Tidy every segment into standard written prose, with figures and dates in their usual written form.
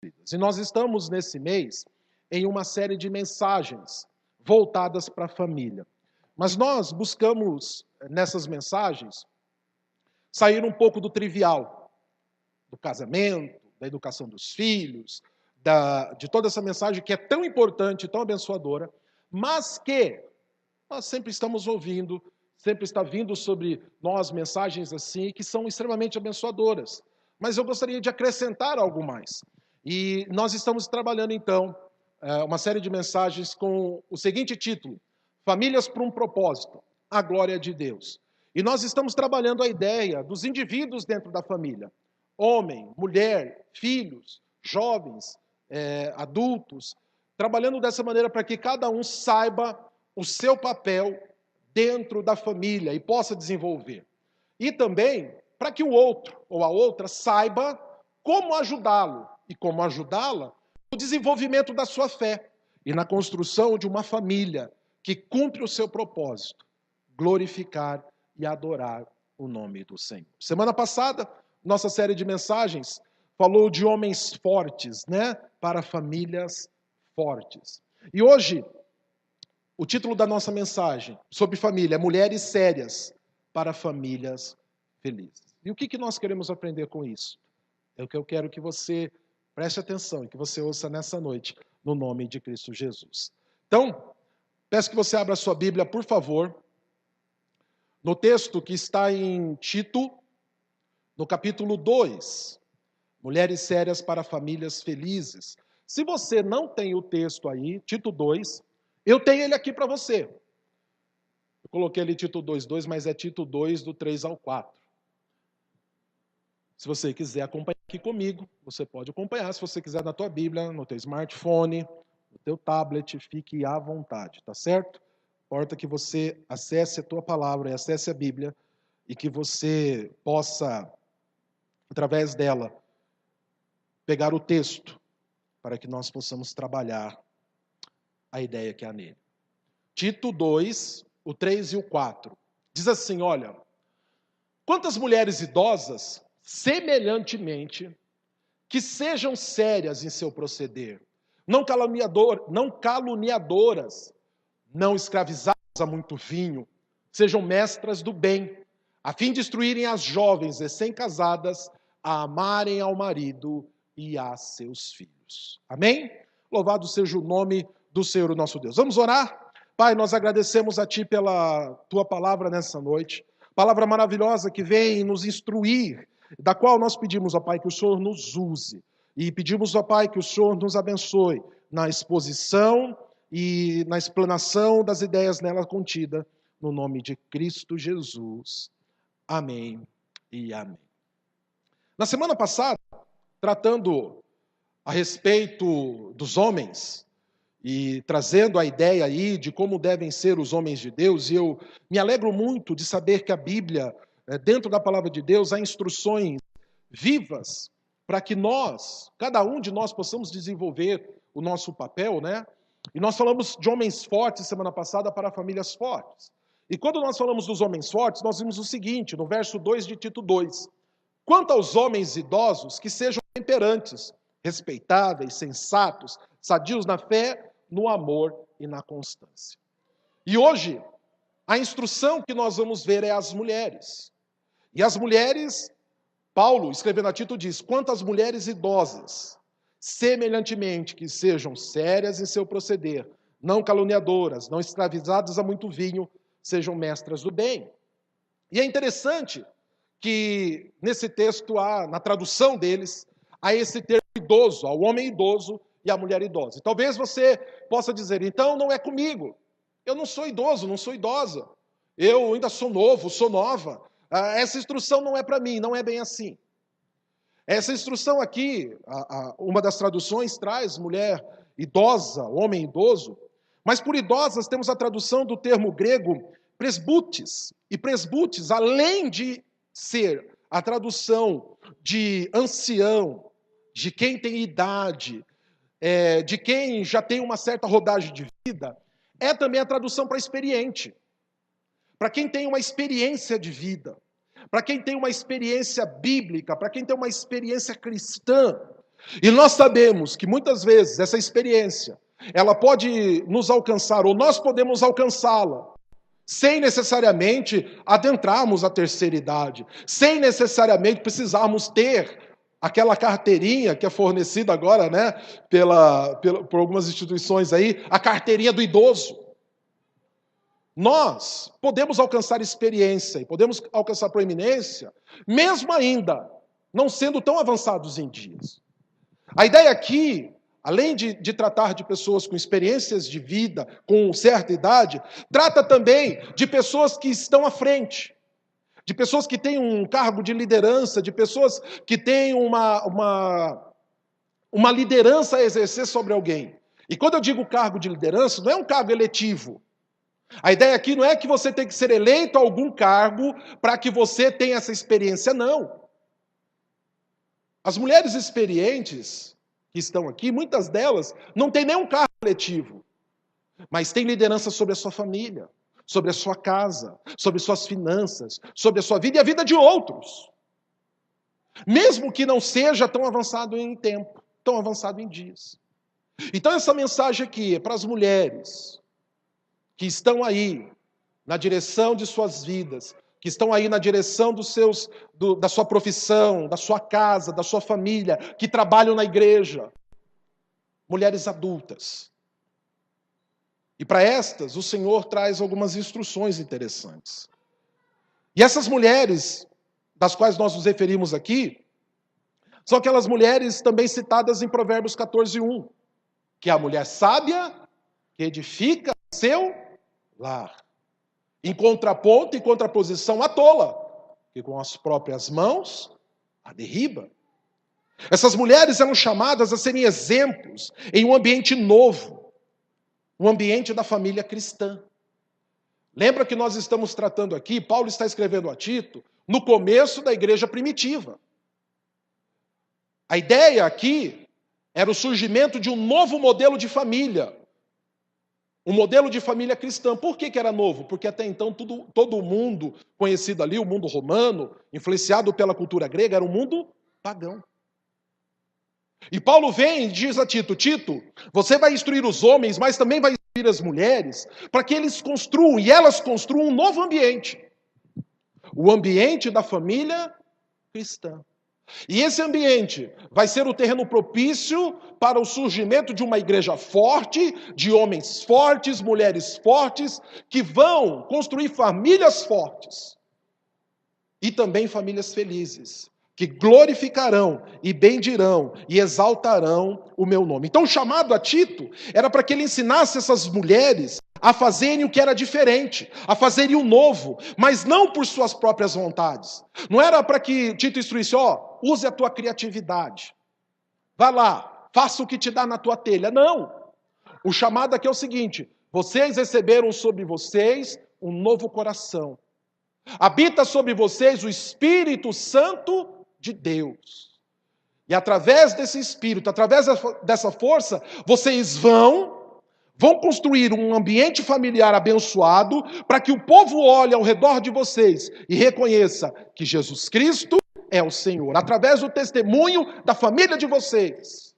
E nós estamos nesse mês em uma série de mensagens voltadas para a família. Mas nós buscamos nessas mensagens sair um pouco do trivial, do casamento, da educação dos filhos, de toda essa mensagem que é tão importante, tão abençoadora, mas que nós sempre estamos ouvindo, sempre está vindo sobre nós mensagens assim que são extremamente abençoadoras. Mas eu gostaria de acrescentar algo mais. E nós estamos trabalhando então uma série de mensagens com o seguinte título: Famílias para um propósito, a glória de Deus. E nós estamos trabalhando a ideia dos indivíduos dentro da família. Homem, mulher, filhos, jovens, adultos, trabalhando dessa maneira para que cada um saiba o seu papel dentro da família e possa desenvolver. E também para que o outro ou a outra saiba como ajudá-lo e como ajudá-la no desenvolvimento da sua fé e na construção de uma família que cumpre o seu propósito, glorificar e adorar o nome do Senhor. Semana passada, nossa série de mensagens falou de homens fortes, né, para famílias fortes. E hoje, o título da nossa mensagem sobre família é Mulheres Sérias para Famílias Felizes. E o que nós queremos aprender com isso? É o que eu quero que você preste atenção e que você ouça nessa noite, no nome de Cristo Jesus. Então, peço que você abra a sua Bíblia, por favor, no texto que está em Tito, no capítulo 2, Mulheres Sérias para Famílias Felizes. Se você não tem o texto aí, Tito 2, eu tenho ele aqui para você. Eu coloquei ali Tito 2:2, mas é Tito 2, do 3 ao 4. Se você quiser acompanhar aqui comigo, você pode acompanhar. Se você quiser na tua Bíblia, no teu smartphone, no teu tablet, fique à vontade, tá certo? Importa que você acesse a tua palavra e acesse a Bíblia e que você possa, através dela, pegar o texto para que nós possamos trabalhar a ideia que há nele. Tito 2, o 3 e o 4. Diz assim, olha: quantas mulheres idosas, semelhantemente, que sejam sérias em seu proceder, não caluniadoras, não escravizadas a muito vinho, sejam mestras do bem, a fim de instruírem as jovens recém-casadas a amarem ao marido e a seus filhos. Amém? Louvado seja o nome do Senhor, o nosso Deus. Vamos orar? Pai, nós agradecemos a Ti pela Tua palavra nessa noite, palavra maravilhosa que vem nos instruir, da qual nós pedimos, ó Pai, que o Senhor nos use, e pedimos, ó Pai, que o Senhor nos abençoe na exposição e na explanação das ideias nela contidas, no nome de Cristo Jesus. Amém e amém. Na semana passada, tratando a respeito dos homens e trazendo a ideia aí de como devem ser os homens de Deus, e eu me alegro muito de saber que a Bíblia, dentro da palavra de Deus, há instruções vivas para que nós, cada um de nós, possamos desenvolver o nosso papel, né? E nós falamos de homens fortes semana passada para famílias fortes. E quando nós falamos dos homens fortes, nós vimos o seguinte, no verso 2 de Tito 2. Quanto aos homens idosos, que sejam temperantes, respeitáveis, sensatos, sadios na fé, no amor e na constância. E hoje, a instrução que nós vamos ver é às mulheres. E as mulheres, Paulo, escrevendo a Tito, diz: quanto às mulheres idosas, semelhantemente, que sejam sérias em seu proceder, não caluniadoras, não escravizadas a muito vinho, sejam mestras do bem. E é interessante que nesse texto há, na tradução deles, há esse termo idoso, ao homem idoso e à mulher idosa. Talvez você possa dizer, então não é comigo. Eu não sou idoso, não sou idosa. Eu ainda sou novo, sou nova. Essa instrução não é para mim, não é bem assim. Essa instrução aqui, uma das traduções traz mulher idosa, homem idoso, mas por idosas temos a tradução do termo grego presbutes. E presbutes, além de ser a tradução de ancião, de quem tem idade, de quem já tem uma certa rodagem de vida, é também a tradução para experiente. Para quem tem uma experiência de vida, para quem tem uma experiência bíblica, para quem tem uma experiência cristã. E nós sabemos que muitas vezes essa experiência, ela pode nos alcançar, ou nós podemos alcançá-la, sem necessariamente adentrarmos a terceira idade, sem necessariamente precisarmos ter aquela carteirinha que é fornecida agora, né, por algumas instituições aí, a carteirinha do idoso. Nós podemos alcançar experiência e podemos alcançar proeminência, mesmo ainda não sendo tão avançados em dias. A ideia aqui, além de tratar de pessoas com experiências de vida, com certa idade, trata também de pessoas que estão à frente, de pessoas que têm um cargo de liderança, de pessoas que têm uma liderança a exercer sobre alguém. E quando eu digo cargo de liderança, não é um cargo eletivo. A ideia aqui não é que você tem que ser eleito a algum cargo para que você tenha essa experiência, não. As mulheres experientes que estão aqui, muitas delas não têm nenhum cargo eletivo, mas têm liderança sobre a sua família, sobre a sua casa, sobre suas finanças, sobre a sua vida e a vida de outros. Mesmo que não seja tão avançado em tempo, tão avançado em dias. Então essa mensagem aqui é para as mulheres que estão aí na direção de suas vidas, que estão aí na direção da sua profissão, da sua casa, da sua família, que trabalham na igreja. Mulheres adultas. E para estas, o Senhor traz algumas instruções interessantes. E essas mulheres, das quais nós nos referimos aqui, são aquelas mulheres também citadas em Provérbios 14:1, que é a mulher sábia que edifica seu lar. Em contraponto e contraposição à tola, que com as próprias mãos a derriba. Essas mulheres eram chamadas a serem exemplos em um ambiente novo, o ambiente da família cristã. Lembra que nós estamos tratando aqui, Paulo está escrevendo a Tito, no começo da igreja primitiva. A ideia aqui era o surgimento de um novo modelo de família, um modelo de família cristã. Por que era novo? Porque até então todo o mundo conhecido ali, o mundo romano, influenciado pela cultura grega, era um mundo pagão. E Paulo vem e diz a Tito, Tito, você vai instruir os homens, mas também vai instruir as mulheres, para que eles construam e elas construam um novo ambiente. O ambiente da família cristã. E esse ambiente vai ser o terreno propício para o surgimento de uma igreja forte, de homens fortes, mulheres fortes, que vão construir famílias fortes. E também famílias felizes, que glorificarão e bendirão e exaltarão o meu nome. Então o chamado a Tito era para que ele ensinasse essas mulheres a fazerem o que era diferente, a fazerem o novo, mas não por suas próprias vontades. Não era para que Tito instruísse, use a tua criatividade. Vá lá, faça o que te dá na tua telha. Não. O chamado aqui é o seguinte, vocês receberam sobre vocês um novo coração. Habita sobre vocês o Espírito Santo de Deus. E através desse Espírito, através dessa força, vocês vão construir um ambiente familiar abençoado para que o povo olhe ao redor de vocês e reconheça que Jesus Cristo é o Senhor. Através do testemunho da família de vocês,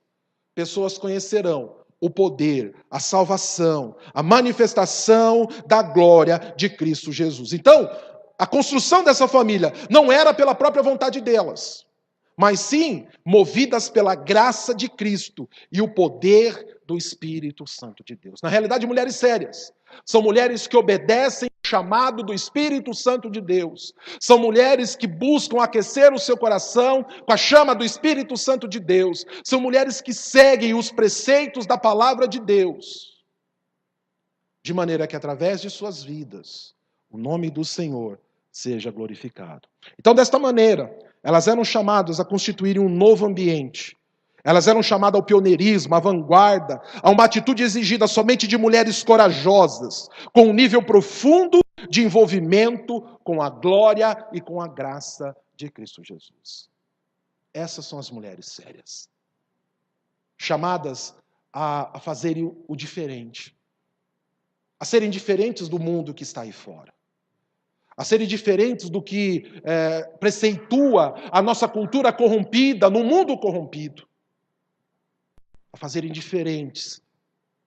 pessoas conhecerão o poder, a salvação, a manifestação da glória de Cristo Jesus. Então, a construção dessa família não era pela própria vontade delas, mas sim movidas pela graça de Cristo e o poder do Espírito Santo de Deus. Na realidade, mulheres sérias. São mulheres que obedecem o chamado do Espírito Santo de Deus. São mulheres que buscam aquecer o seu coração com a chama do Espírito Santo de Deus. São mulheres que seguem os preceitos da palavra de Deus. De maneira que através de suas vidas, o nome do Senhor seja glorificado. Então, desta maneira, elas eram chamadas a constituírem um novo ambiente. Elas eram chamadas ao pioneirismo, à vanguarda, a uma atitude exigida somente de mulheres corajosas, com um nível profundo de envolvimento com a glória e com a graça de Cristo Jesus. Essas são as mulheres sérias, chamadas a fazerem o diferente, a serem diferentes do mundo que está aí fora, a serem diferentes do que preceitua a nossa cultura corrompida, no mundo corrompido. fazerem diferentes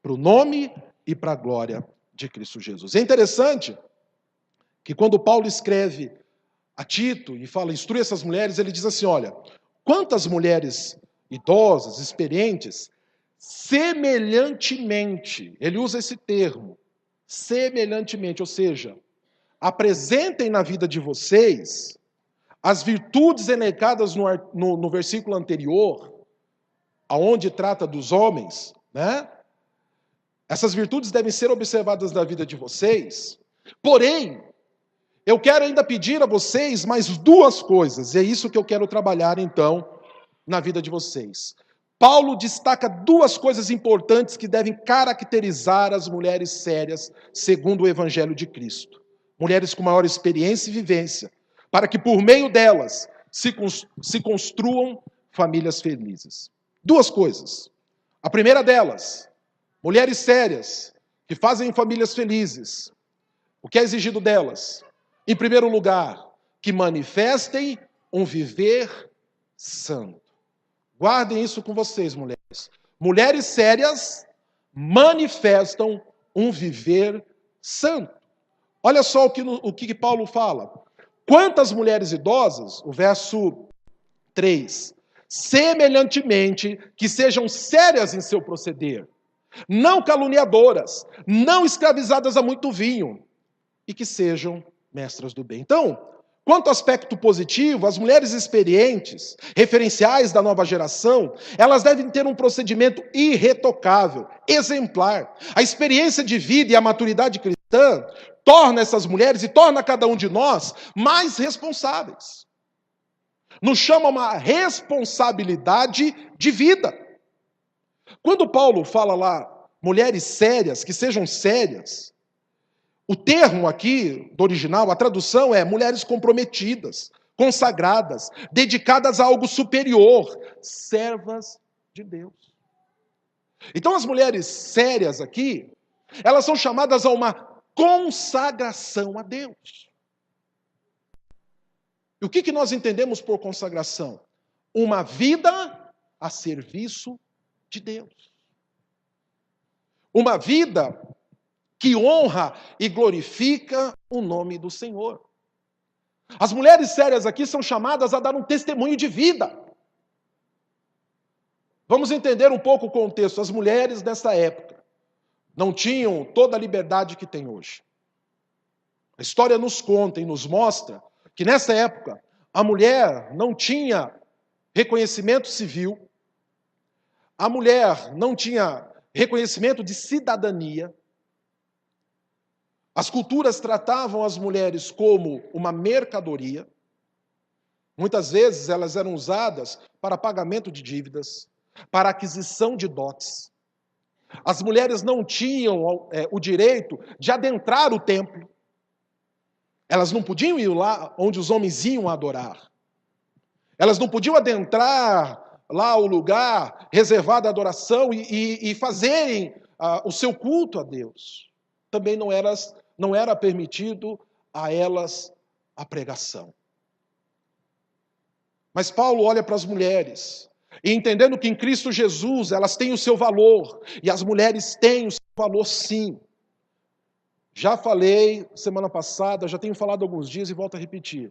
para o nome e para a glória de Cristo Jesus. É interessante que quando Paulo escreve a Tito e fala, instrui essas mulheres, ele diz assim, olha, quantas mulheres idosas, experientes, semelhantemente, ele usa esse termo, semelhantemente, ou seja, apresentem na vida de vocês as virtudes elencadas no versículo anterior, aonde trata dos homens, né? Essas virtudes devem ser observadas na vida de vocês, porém, eu quero ainda pedir a vocês mais duas coisas, e é isso que eu quero trabalhar então na vida de vocês. Paulo destaca duas coisas importantes que devem caracterizar as mulheres sérias, segundo o Evangelho de Cristo. Mulheres com maior experiência e vivência, para que por meio delas se construam famílias felizes. Duas coisas. A primeira delas, mulheres sérias, que fazem famílias felizes. O que é exigido delas? Em primeiro lugar, que manifestem um viver santo. Guardem isso com vocês, mulheres. Mulheres sérias manifestam um viver santo. Olha só o que Paulo fala. Quantas mulheres idosas, o verso 3, semelhantemente, que sejam sérias em seu proceder, não caluniadoras, não escravizadas a muito vinho, e que sejam mestras do bem. Então, quanto ao aspecto positivo, as mulheres experientes, referenciais da nova geração, elas devem ter um procedimento irretocável, exemplar. A experiência de vida e a maturidade cristã torna essas mulheres e torna cada um de nós mais responsáveis. Nos chama uma responsabilidade de vida. Quando Paulo fala lá, mulheres sérias, que sejam sérias, o termo aqui, do original, a tradução é mulheres comprometidas, consagradas, dedicadas a algo superior, servas de Deus. Então as mulheres sérias aqui, elas são chamadas a uma consagração a Deus. E o que nós entendemos por consagração? Uma vida a serviço de Deus. Uma vida que honra e glorifica o nome do Senhor. As mulheres sérias aqui são chamadas a dar um testemunho de vida. Vamos entender um pouco o contexto. As mulheres dessa época não tinham toda a liberdade que tem hoje. A história nos conta e nos mostra que nessa época a mulher não tinha reconhecimento civil, a mulher não tinha reconhecimento de cidadania. As culturas tratavam as mulheres como uma mercadoria. Muitas vezes elas eram usadas para pagamento de dívidas, para aquisição de dotes. As mulheres não tinham o direito de adentrar o templo. Elas não podiam ir lá onde os homens iam adorar. Elas não podiam adentrar lá o lugar reservado à adoração e fazerem o seu culto a Deus. Também não era permitido a elas a pregação. Mas Paulo olha para as mulheres, e entendendo que em Cristo Jesus elas têm o seu valor, e as mulheres têm o seu valor sim. Já falei semana passada, já tenho falado alguns dias e volto a repetir.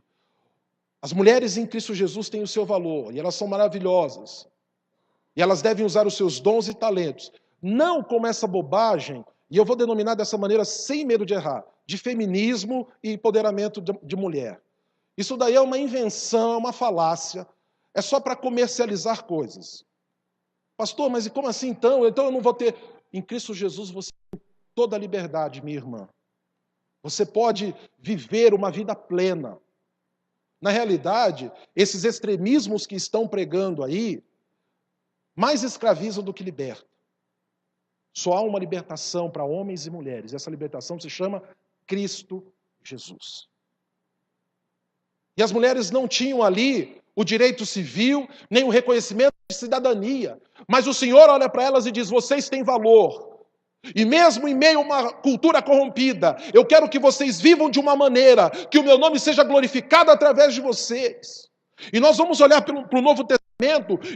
As mulheres em Cristo Jesus têm o seu valor, e elas são maravilhosas. E elas devem usar os seus dons e talentos, não como essa bobagem, e eu vou denominar dessa maneira sem medo de errar, de feminismo e empoderamento de mulher. Isso daí é uma invenção, é uma falácia, é só para comercializar coisas. Pastor, mas e como assim então? Então eu não vou ter... Em Cristo Jesus você tem toda a liberdade, minha irmã. Você pode viver uma vida plena. Na realidade, esses extremismos que estão pregando aí, mais escravizam do que libertam. Só há uma libertação para homens e mulheres. Essa libertação se chama Cristo Jesus. E as mulheres não tinham ali o direito civil, nem o reconhecimento de cidadania. Mas o Senhor olha para elas e diz, vocês têm valor. E mesmo em meio a uma cultura corrompida, eu quero que vocês vivam de uma maneira que o meu nome seja glorificado através de vocês. E nós vamos olhar para o Novo Testamento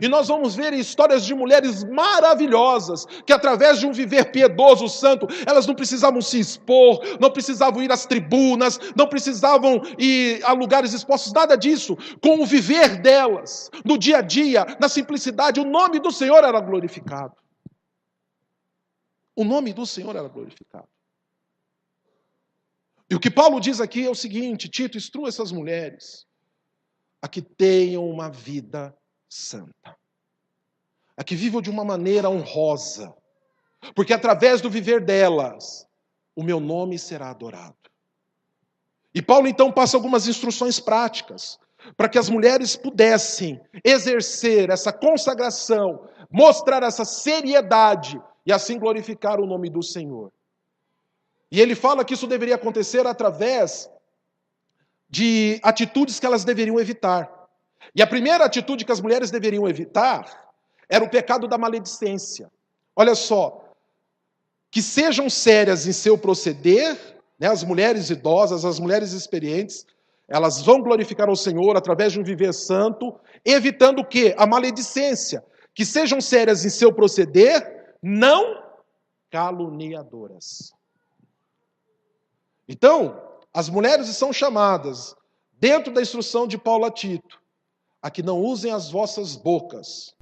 e nós vamos ver histórias de mulheres maravilhosas, que através de um viver piedoso, santo, elas não precisavam se expor, não precisavam ir às tribunas, não precisavam ir a lugares expostos, nada disso. Com o viver delas, no dia a dia, na simplicidade, o nome do Senhor era glorificado. O nome do Senhor era glorificado. E o que Paulo diz aqui é o seguinte: Tito, instrua essas mulheres a que tenham uma vida santa, a que vivam de uma maneira honrosa, porque através do viver delas, o meu nome será adorado. E Paulo então passa algumas instruções práticas, para que as mulheres pudessem exercer essa consagração, mostrar essa seriedade, e assim glorificar o nome do Senhor. E ele fala que isso deveria acontecer através de atitudes que elas deveriam evitar. E a primeira atitude que as mulheres deveriam evitar era o pecado da maledicência. Olha só, que sejam sérias em seu proceder, né, as mulheres idosas, as mulheres experientes, elas vão glorificar ao Senhor através de um viver santo, evitando o quê? A maledicência. Que sejam sérias em seu proceder, não caluniadoras. Então, as mulheres são chamadas, dentro da instrução de Paulo a Tito, a que não usem as vossas bocas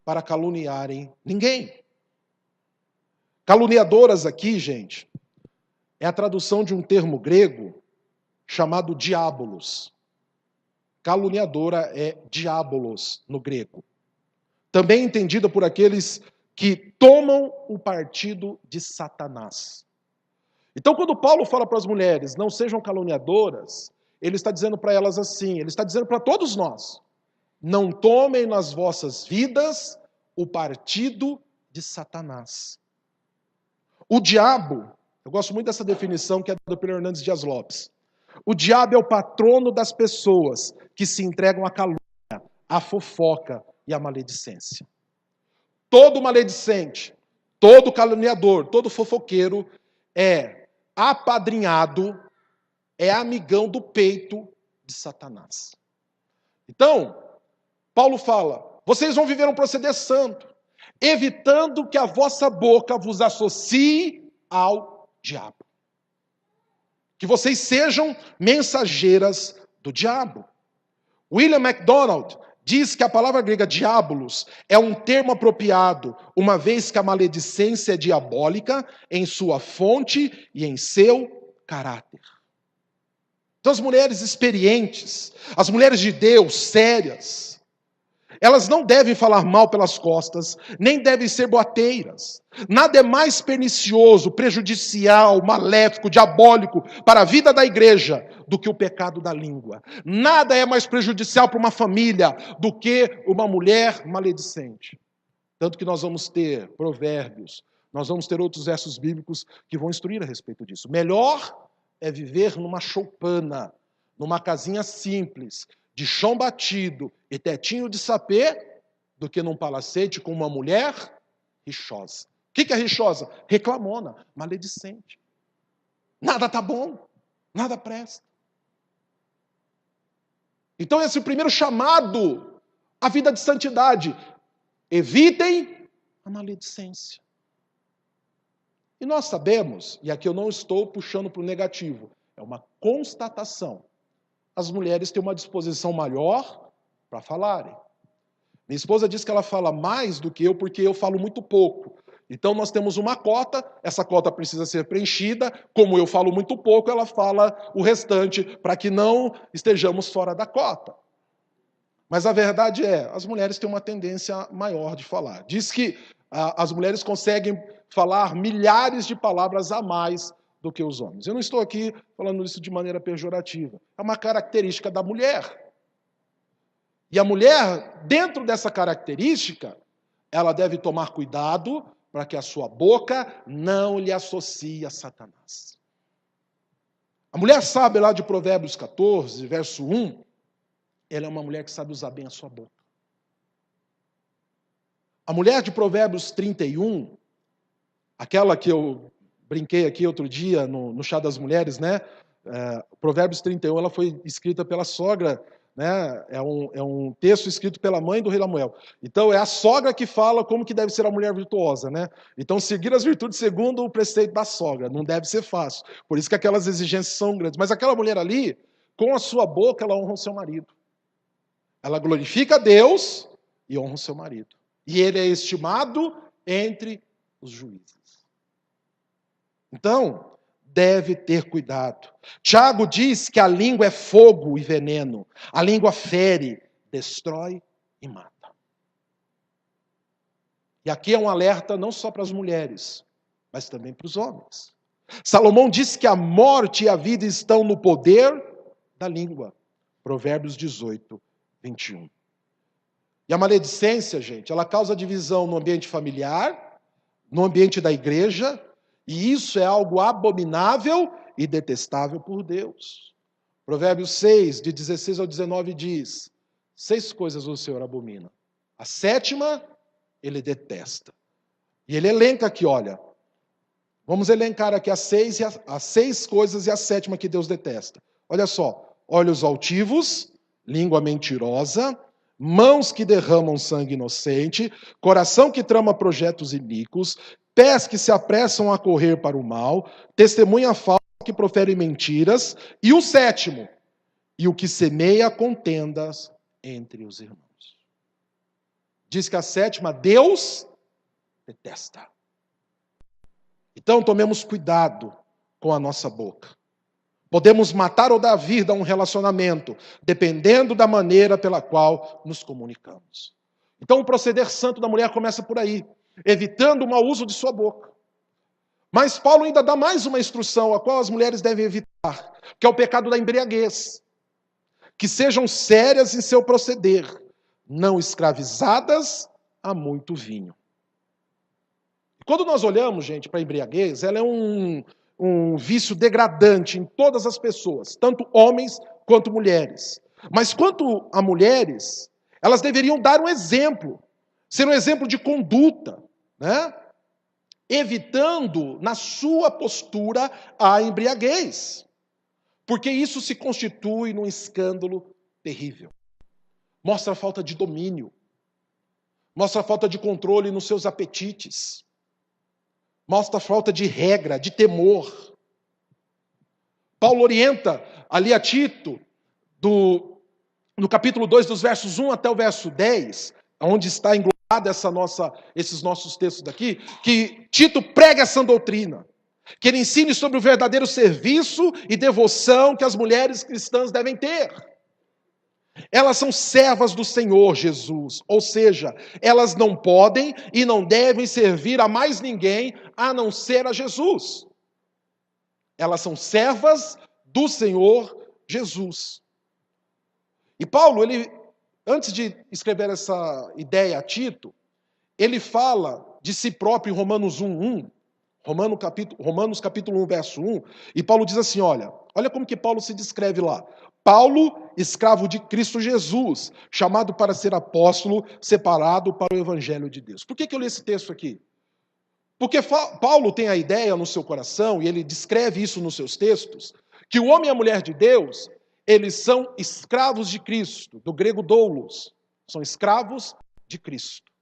para caluniarem ninguém. Caluniadoras aqui, gente, é a tradução de um termo grego chamado diabolos. Caluniadora é diabolos no grego. Também entendida por aqueles que tomam o partido de Satanás. Então, quando Paulo fala para as mulheres, não sejam caluniadoras, ele está dizendo para elas assim, ele está dizendo para todos nós, não tomem nas vossas vidas o partido de Satanás. O diabo, eu gosto muito dessa definição que é dada pelo Hernandes Dias Lopes. O diabo é o patrono das pessoas que se entregam à calúnia, à fofoca e à maledicência. Todo maledicente, todo caluniador, todo fofoqueiro é apadrinhado, é amigão do peito de Satanás. Então, Paulo fala, vocês vão viver um proceder santo, evitando que a vossa boca vos associe ao diabo. Que vocês sejam mensageiras do diabo. William MacDonald diz que a palavra grega diabolos é um termo apropriado, uma vez que a maledicência é diabólica em sua fonte e em seu caráter. Então as mulheres experientes, as mulheres de Deus, sérias, elas não devem falar mal pelas costas, nem devem ser boateiras. Nada é mais pernicioso, prejudicial, maléfico, diabólico para a vida da igreja do que o pecado da língua. Nada é mais prejudicial para uma família do que uma mulher maledicente. Tanto que nós vamos ter provérbios, nós vamos ter outros versos bíblicos que vão instruir a respeito disso. Melhor é viver numa choupana, numa casinha simples, de chão batido e tetinho de sapê, do que num palacete com uma mulher rixosa. O que é rixosa? Reclamona, maledicente. Nada tá bom, nada presta. Então esse é o primeiro chamado à vida de santidade. Evitem a maledicência. E nós sabemos, e aqui eu não estou puxando para o negativo, é uma constatação. As mulheres têm uma disposição maior para falarem. Minha esposa diz que ela fala mais do que eu, porque eu falo muito pouco. Então nós temos uma cota, essa cota precisa ser preenchida, como eu falo muito pouco, ela fala o restante, para que não estejamos fora da cota. Mas a verdade é, as mulheres têm uma tendência maior de falar. Diz que as mulheres conseguem falar milhares de palavras a mais do que os homens. Eu não estou aqui falando isso de maneira pejorativa. É uma característica da mulher. E a mulher, dentro dessa característica, ela deve tomar cuidado para que a sua boca não lhe associe a Satanás. A mulher sábia lá de Provérbios 14, verso 1, ela é uma mulher que sabe usar bem a sua boca. A mulher de Provérbios 31, aquela que eu brinquei aqui outro dia no Chá das Mulheres, né? Provérbios 31, ela foi escrita pela sogra né? É um texto escrito pela mãe do rei Lemuel. Então, é a sogra que fala como que deve ser a mulher virtuosa, né? Então, seguir as virtudes segundo o preceito da sogra. Não deve ser fácil. Por isso que aquelas exigências são grandes. Mas aquela mulher ali, com a sua boca, ela honra o seu marido. Ela glorifica a Deus e honra o seu marido. E ele é estimado entre os juízes. Então, deve ter cuidado. Tiago diz que a língua é fogo e veneno. A língua fere, destrói e mata. E aqui é um alerta não só para as mulheres, mas também para os homens. Salomão diz que a morte e a vida estão no poder da língua. Provérbios 18, 21. E a maledicência, gente, ela causa divisão no ambiente familiar, no ambiente da igreja, e isso é algo abominável e detestável por Deus. Provérbios 6, de 16 ao 19 diz: 6 coisas o Senhor abomina. A 7ª, ele detesta. E ele elenca aqui, olha, vamos elencar aqui as 6 coisas e a 7ª que Deus detesta. Olha só: olhos altivos, língua mentirosa, mãos que derramam sangue inocente, coração que trama projetos iníquos, pés que se apressam a correr para o mal, testemunha falsa que profere mentiras, e o 7º, e o que semeia contendas entre os irmãos. Diz que a 7ª, Deus detesta. Então, tomemos cuidado com a nossa boca. Podemos matar ou dar vida a um relacionamento, dependendo da maneira pela qual nos comunicamos. Então, o proceder santo da mulher começa por aí, evitando o mau uso de sua boca. Mas Paulo ainda dá mais uma instrução, a qual as mulheres devem evitar, que é o pecado da embriaguez. Que sejam sérias em seu proceder, não escravizadas a muito vinho. Quando nós olhamos, gente, para a embriaguez, ela é um vício degradante em todas as pessoas, tanto homens quanto mulheres. Mas quanto a mulheres, elas deveriam dar um exemplo, ser um exemplo de conduta, né? Evitando na sua postura a embriaguez, porque isso se constitui num escândalo terrível. Mostra a falta de domínio, mostra a falta de controle nos seus apetites, mostra a falta de regra, de temor. Paulo orienta ali a Tito, no capítulo 2, dos versos 1 até o verso 10, onde está englobado esses nossos textos daqui, que Tito prega essa doutrina, que ele ensine sobre o verdadeiro serviço e devoção que as mulheres cristãs devem ter. Elas são servas do Senhor Jesus, ou seja, elas não podem e não devem servir a mais ninguém a não ser a Jesus. Elas são servas do Senhor Jesus. E Paulo, antes de escrever essa ideia a Tito, ele fala de si próprio em Romanos 1:1, Romanos capítulo 1, verso 1, e Paulo diz assim, olha como que Paulo se descreve lá. Paulo, escravo de Cristo Jesus, chamado para ser apóstolo, separado para o evangelho de Deus. Por que eu li esse texto aqui? Porque Paulo tem a ideia no seu coração, e ele descreve isso nos seus textos, que o homem e a mulher de Deus, eles são escravos de Cristo, do grego doulos, são escravos de Cristo.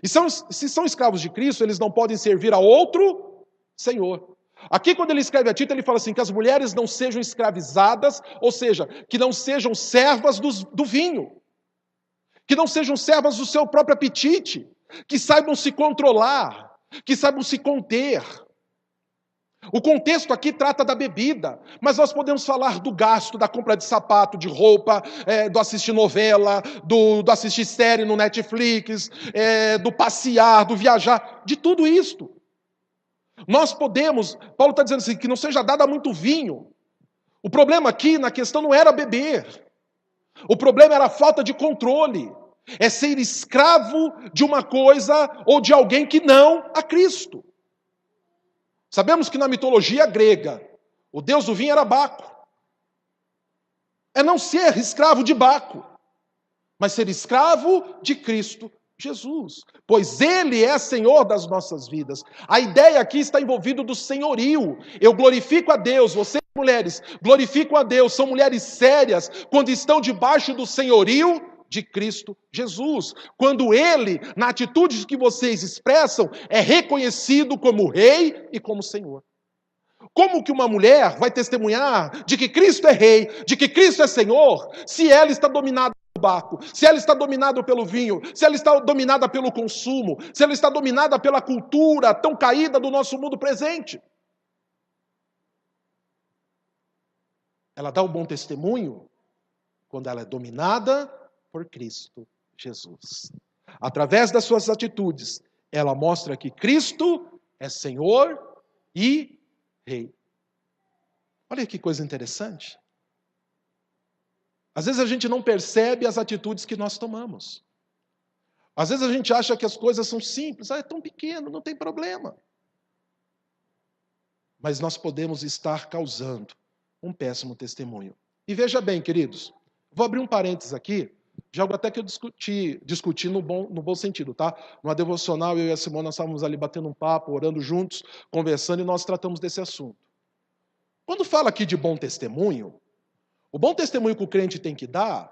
E se são escravos de Cristo, eles não podem servir a outro senhor. Aqui, quando ele escreve a Tito, ele fala assim, que as mulheres não sejam escravizadas, ou seja, que não sejam servas do vinho, que não sejam servas do seu próprio apetite, que saibam se controlar, que saibam se conter. O contexto aqui trata da bebida, mas nós podemos falar do gasto, da compra de sapato, de roupa, do assistir novela, do assistir série no Netflix, do passear, do viajar, de tudo isto. Nós podemos, Paulo está dizendo assim, que não seja dado a muito vinho. O problema aqui na questão não era beber. O problema era a falta de controle. É ser escravo de uma coisa ou de alguém que não a Cristo. Sabemos que na mitologia grega, o deus do vinho era Baco. É não ser escravo de Baco, mas ser escravo de Cristo Jesus, pois Ele é Senhor das nossas vidas. A ideia aqui está envolvida do senhorio. Eu glorifico a Deus, você mulheres glorificam a Deus, são mulheres sérias, quando estão debaixo do senhorio de Cristo Jesus. Quando Ele, na atitude que vocês expressam, é reconhecido como Rei e como Senhor. Como que uma mulher vai testemunhar de que Cristo é Rei, de que Cristo é Senhor, se ela está dominada pelo tabaco, se ela está dominada pelo vinho, se ela está dominada pelo consumo, se ela está dominada pela cultura tão caída do nosso mundo presente? Ela dá um bom testemunho quando ela é dominada por Cristo Jesus. Através das suas atitudes, ela mostra que Cristo é Senhor e Rei. Olha que coisa interessante. Às vezes a gente não percebe as atitudes que nós tomamos. Às vezes a gente acha que as coisas são simples, é tão pequeno, não tem problema. Mas nós podemos estar causando um péssimo testemunho. E veja bem, queridos, vou abrir um parênteses aqui, de algo até que eu discuti no bom sentido, tá? Numa devocional, eu e a Simone, nós estávamos ali batendo um papo, orando juntos, conversando, e nós tratamos desse assunto. Quando fala aqui de bom testemunho, o bom testemunho que o crente tem que dar,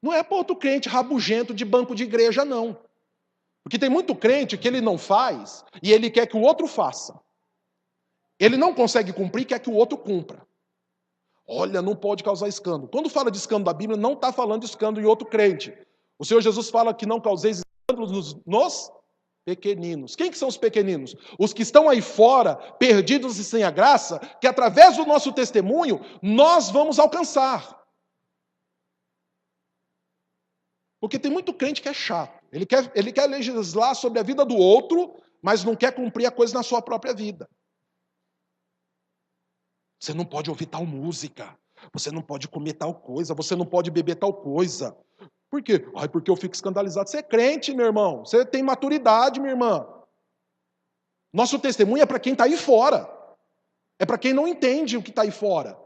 não é para outro crente rabugento de banco de igreja, não. Porque tem muito crente que ele não faz, e ele quer que o outro faça. Ele não consegue cumprir, quer que o outro cumpra. Olha, não pode causar escândalo. Quando fala de escândalo da Bíblia, não está falando de escândalo em outro crente. O Senhor Jesus fala que não causeis escândalos nos pequeninos. Quem que são os pequeninos? Os que estão aí fora, perdidos e sem a graça, que através do nosso testemunho, nós vamos alcançar. Porque tem muito crente que é chato. Ele quer legislar sobre a vida do outro, mas não quer cumprir a coisa na sua própria vida. Você não pode ouvir tal música. Você não pode comer tal coisa. Você não pode beber tal coisa. Por quê? Ai, porque eu fico escandalizado. Você é crente, meu irmão. Você tem maturidade, minha irmã. Nosso testemunho é para quem está aí fora. É para quem não entende o que está aí fora.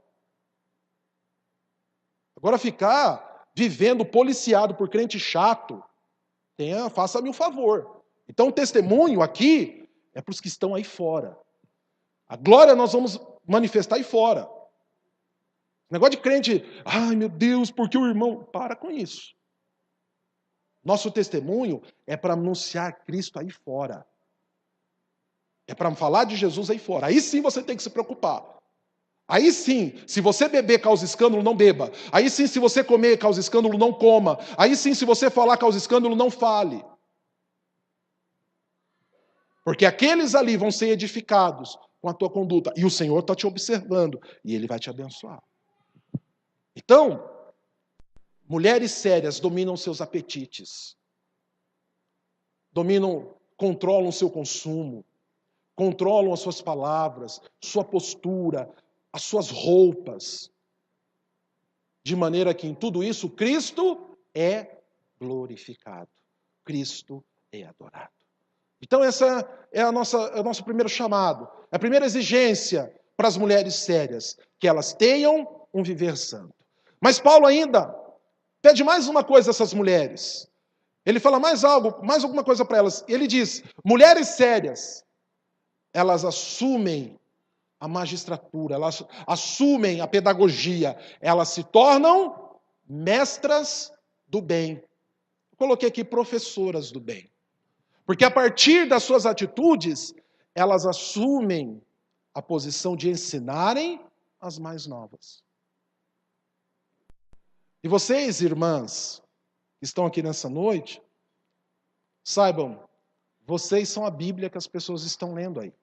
Agora ficar vivendo policiado por crente chato, faça-me um favor. Então o testemunho aqui é para os que estão aí fora. A glória nós vamos manifestar aí fora. Negócio de crente, ai meu Deus, porque o irmão... Para com isso. Nosso testemunho é para anunciar Cristo aí fora. É para falar de Jesus aí fora. Aí sim você tem que se preocupar. Aí sim, se você beber causa escândalo, não beba. Aí sim, se você comer causa escândalo, não coma. Aí sim, se você falar causa escândalo, não fale. Porque aqueles ali vão ser edificados com a tua conduta. E o Senhor está te observando. E Ele vai te abençoar. Então, mulheres sérias dominam seus apetites. Controlam o seu consumo. Controlam as suas palavras, sua postura, as suas roupas. De maneira que em tudo isso, Cristo é glorificado. Cristo é adorado. Então essa é o nosso primeiro chamado. A primeira exigência para as mulheres sérias, que elas tenham um viver santo. Mas Paulo ainda pede mais uma coisa a essas mulheres. Ele fala mais alguma coisa para elas. Ele diz, mulheres sérias, elas assumem a magistratura, elas assumem a pedagogia, elas se tornam mestras do bem. Eu coloquei aqui professoras do bem. Porque a partir das suas atitudes, elas assumem a posição de ensinarem as mais novas. E vocês, irmãs, que estão aqui nessa noite, saibam, vocês são a Bíblia que as pessoas estão lendo aí.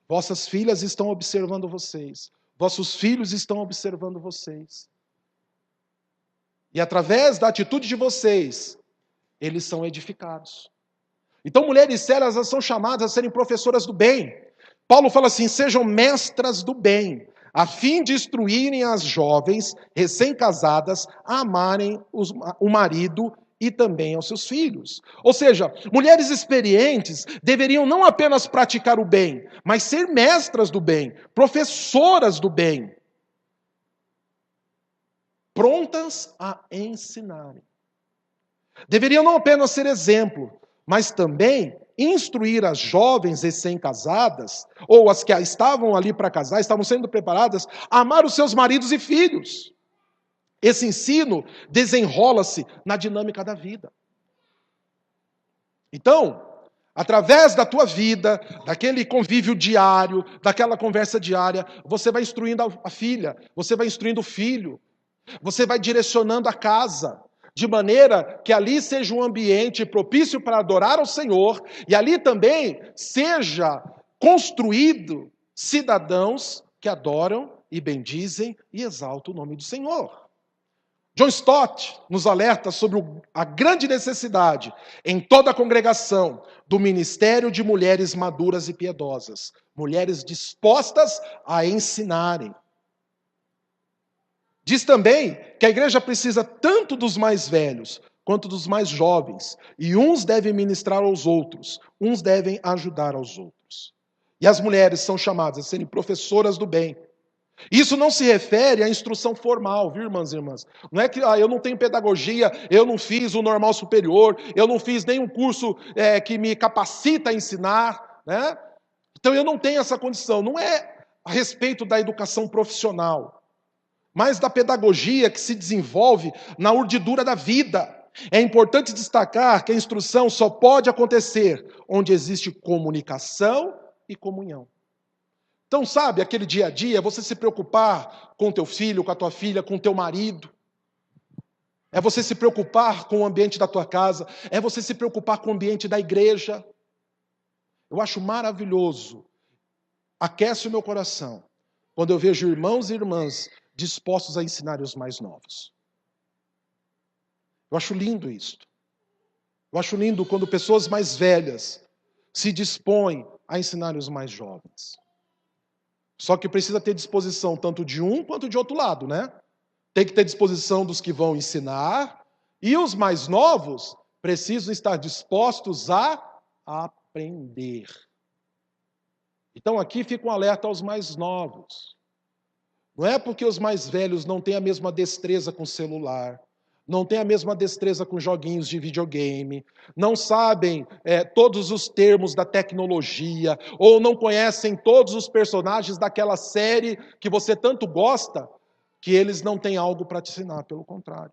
Vossas filhas estão observando vocês. Vossos filhos estão observando vocês. E através da atitude de vocês, eles são edificados. Então, mulheres sérias, elas são chamadas a serem professoras do bem. Paulo fala assim, sejam mestras do bem, a fim de instruírem as jovens recém-casadas a amarem o marido e também aos seus filhos. Ou seja, mulheres experientes deveriam não apenas praticar o bem, mas ser mestras do bem, professoras do bem, prontas a ensinarem. Deveriam não apenas ser exemplo, mas também instruir as jovens recém-casadas, ou as que estavam ali para casar, estavam sendo preparadas, a amar os seus maridos e filhos. Esse ensino desenrola-se na dinâmica da vida. Então, através da tua vida, daquele convívio diário, daquela conversa diária, você vai instruindo a filha, você vai instruindo o filho, você vai direcionando a casa, de maneira que ali seja um ambiente propício para adorar ao Senhor, e ali também seja construído cidadãos que adoram e bendizem e exaltam o nome do Senhor. John Stott nos alerta sobre a grande necessidade em toda a congregação do ministério de mulheres maduras e piedosas, mulheres dispostas a ensinarem. Diz também que a igreja precisa tanto dos mais velhos quanto dos mais jovens, e uns devem ministrar aos outros, uns devem ajudar aos outros. E as mulheres são chamadas a serem professoras do bem. Isso não se refere à instrução formal, viu, irmãs e irmãs? Não é que eu não tenho pedagogia, eu não fiz o normal superior, eu não fiz nenhum curso que me capacita a ensinar, né? Então eu não tenho essa condição. Não é a respeito da educação profissional, mas da pedagogia que se desenvolve na urdidura da vida. É importante destacar que a instrução só pode acontecer onde existe comunicação e comunhão. Então, sabe, aquele dia a dia, você se preocupar com teu filho, com a tua filha, com teu marido. É você se preocupar com o ambiente da tua casa. É você se preocupar com o ambiente da igreja. Eu acho maravilhoso. Aquece o meu coração quando eu vejo irmãos e irmãs dispostos a ensinar os mais novos. Eu acho lindo isso. Eu acho lindo quando pessoas mais velhas se dispõem a ensinar os mais jovens. Só que precisa ter disposição tanto de um quanto de outro lado, né? Tem que ter disposição dos que vão ensinar, e os mais novos precisam estar dispostos a aprender. Então aqui fica um alerta aos mais novos. Não é porque os mais velhos não têm a mesma destreza com o celular, não têm a mesma destreza com joguinhos de videogame, não sabem todos os termos da tecnologia, ou não conhecem todos os personagens daquela série que você tanto gosta, que eles não têm algo para te ensinar, pelo contrário.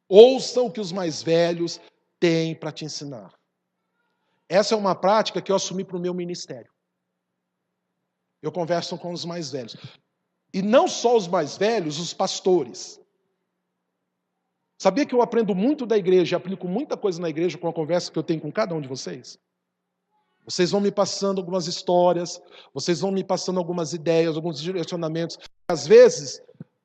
Ouçam o que os mais velhos têm para te ensinar. Essa é uma prática que eu assumi para o meu ministério. Eu converso com os mais velhos. E não só os mais velhos, os pastores. Sabia que eu aprendo muito da igreja, aplico muita coisa na igreja com a conversa que eu tenho com cada um de vocês? Vocês vão me passando algumas histórias, vocês vão me passando algumas ideias, alguns direcionamentos. Às vezes,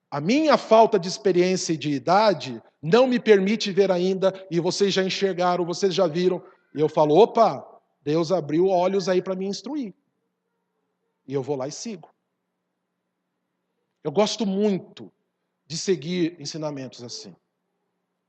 a minha falta de experiência e de idade não me permite ver ainda, e vocês já enxergaram, vocês já viram. E eu falo, opa, Deus abriu olhos aí para me instruir. E eu vou lá e sigo. Eu gosto muito de seguir ensinamentos assim.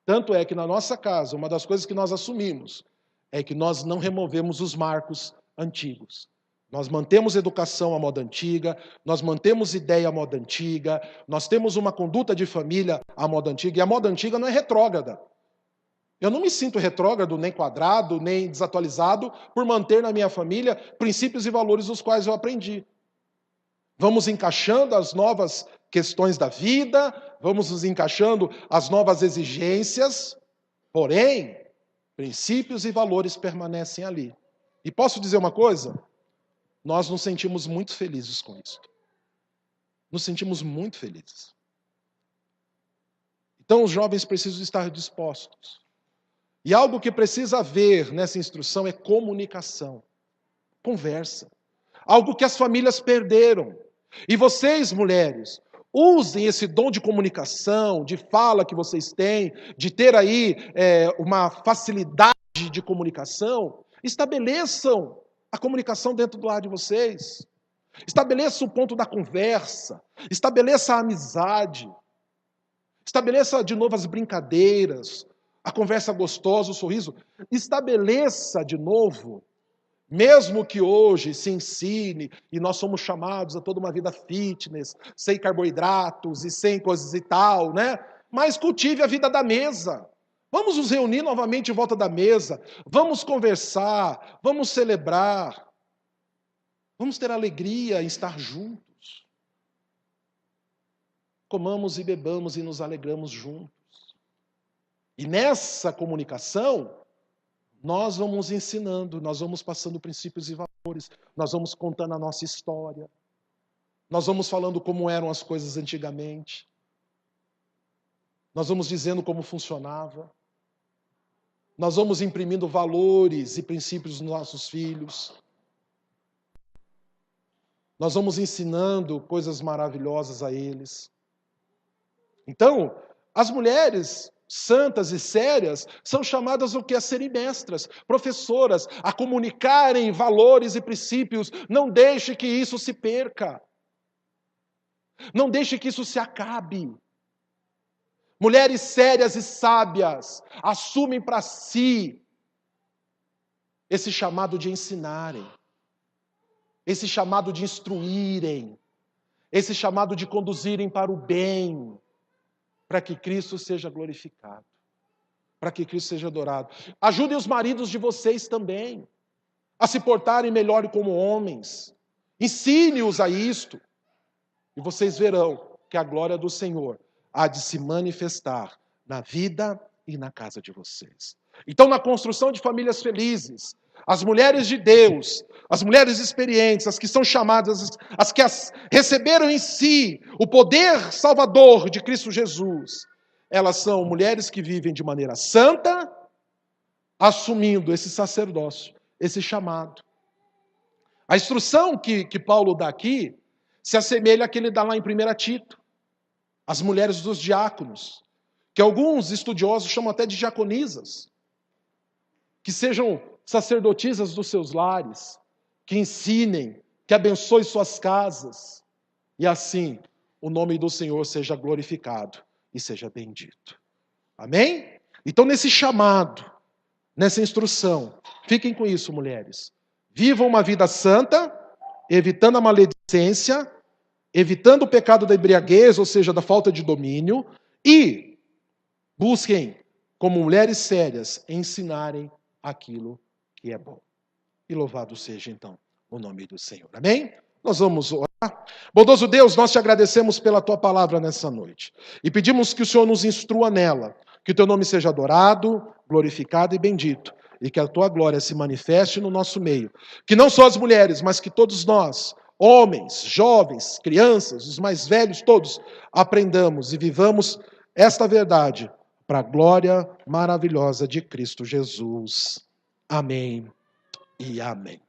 Tanto é que na nossa casa, uma das coisas que nós assumimos é que nós não removemos os marcos antigos. Nós mantemos educação à moda antiga, nós mantemos ideia à moda antiga, nós temos uma conduta de família à moda antiga, e a moda antiga não é retrógrada. Eu não me sinto retrógrado, nem quadrado, nem desatualizado, por manter na minha família princípios e valores os quais eu aprendi. Vamos encaixando as novas questões da vida, vamos nos encaixando as novas exigências, porém, princípios e valores permanecem ali. E posso dizer uma coisa? Nós nos sentimos muito felizes com isso. Nos sentimos muito felizes. Então, os jovens precisam estar dispostos. E algo que precisa haver nessa instrução é comunicação, conversa. Algo que as famílias perderam. E vocês, mulheres, usem esse dom de comunicação, de fala que vocês têm, de ter aí uma facilidade de comunicação. Estabeleçam a comunicação dentro do lar de vocês. Estabeleça o ponto da conversa. Estabeleça a amizade. Estabeleça de novo as brincadeiras, a conversa gostosa, o sorriso. Estabeleça de novo, mesmo que hoje se ensine, e nós somos chamados a toda uma vida fitness, sem carboidratos e sem coisas e tal, né? Mas cultive a vida da mesa. Vamos nos reunir novamente em volta da mesa, vamos conversar, vamos celebrar, vamos ter alegria em estar juntos. Comamos e bebamos e nos alegramos juntos. E nessa comunicação, nós vamos ensinando, nós vamos passando princípios e valores, nós vamos contando a nossa história, nós vamos falando como eram as coisas antigamente, nós vamos dizendo como funcionava, nós vamos imprimindo valores e princípios nos nossos filhos, nós vamos ensinando coisas maravilhosas a eles. Então, as mulheres santas e sérias são chamadas o que? A serem mestras, professoras, a comunicarem valores e princípios. Não deixe que isso se perca. Não deixe que isso se acabe. Mulheres sérias e sábias assumem para si esse chamado de ensinarem, esse chamado de instruírem, esse chamado de conduzirem para o bem, para que Cristo seja glorificado, para que Cristo seja adorado. Ajudem os maridos de vocês também a se portarem melhor como homens. Ensine-os a isto. E vocês verão que a glória do Senhor há de se manifestar na vida e na casa de vocês. Então, na construção de famílias felizes, as mulheres de Deus, as mulheres experientes, as que são chamadas, as que receberam em si o poder salvador de Cristo Jesus, elas são mulheres que vivem de maneira santa, assumindo esse sacerdócio, esse chamado. A instrução que Paulo dá aqui se assemelha à que ele dá lá em 1 Tito, as mulheres dos diáconos, que alguns estudiosos chamam até de diaconisas, que sejam sacerdotisas dos seus lares, que ensinem, que abençoem suas casas, e assim o nome do Senhor seja glorificado e seja bendito. Amém? Então, nesse chamado, nessa instrução, fiquem com isso, mulheres. Vivam uma vida santa, evitando a maledicência, evitando o pecado da embriaguez, ou seja, da falta de domínio, e busquem, como mulheres sérias, ensinarem aquilo que é bom. E louvado seja, então, o nome do Senhor. Amém? Nós vamos orar. Bondoso Deus, nós te agradecemos pela tua palavra nessa noite. E pedimos que o Senhor nos instrua nela. Que o teu nome seja adorado, glorificado e bendito. E que a tua glória se manifeste no nosso meio. Que não só as mulheres, mas que todos nós, homens, jovens, crianças, os mais velhos, todos, aprendamos e vivamos esta verdade para a glória maravilhosa de Cristo Jesus. Amém e amém.